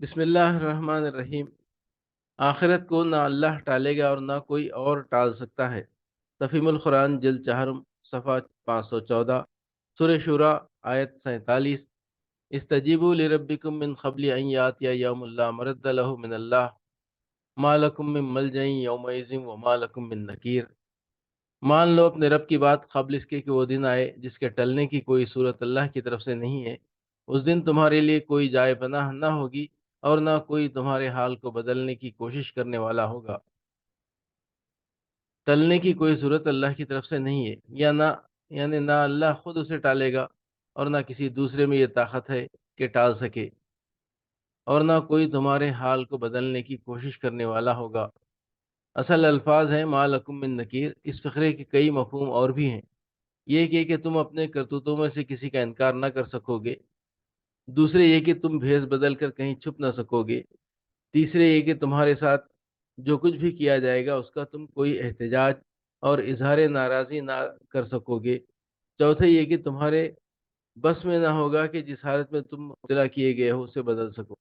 بسم اللہ الرحمن الرحیم۔ آخرت کو نہ اللہ ٹالے گا اور نہ کوئی اور ٹال سکتا ہے۔ تفہیم القرآن جلد چہارم، صفحہ 514، سورہ شورى، آیت 47۔ استجیبوا لربکم من قبل ان یاتی یوم لا مرد له من اللہ ما لکم من ملجأ یومئذ وما لکم من نکیر۔ مان لو اپنے رب کی بات قبل اس کے کہ وہ دن آئے جس کے ٹلنے کی کوئی صورت اللہ کی طرف سے نہیں ہے۔ اس دن تمہارے لیے کوئی جائے پناہ نہ ہوگی اور نہ کوئی تمہارے حال کو بدلنے کی کوشش کرنے والا ہوگا۔ ٹلنے کی کوئی صورت اللہ کی طرف سے نہیں ہے، یا نہ یعنی نہ اللہ خود اسے ٹالے گا اور نہ کسی دوسرے میں یہ طاقت ہے کہ ٹال سکے، اور نہ کوئی تمہارے حال کو بدلنے کی کوشش کرنے والا ہوگا۔ اصل الفاظ ہیں ما لکم من نکیر۔ اس فقرے کے کئی مفہوم اور بھی ہیں۔ یہ کہ تم اپنے کرتوتوں میں سے کسی کا انکار نہ کر سکو گے۔ دوسرے یہ کہ تم بھیس بدل کر کہیں چھپ نہ سکو گے۔ تیسرے یہ کہ تمہارے ساتھ جو کچھ بھی کیا جائے گا اس کا تم کوئی احتجاج اور اظہار ناراضی نہ کر سکو گے۔ چوتھے یہ کہ تمہارے بس میں نہ ہوگا کہ جس حالت میں تم مبتلا کیے گئے ہو اسے بدل سکو۔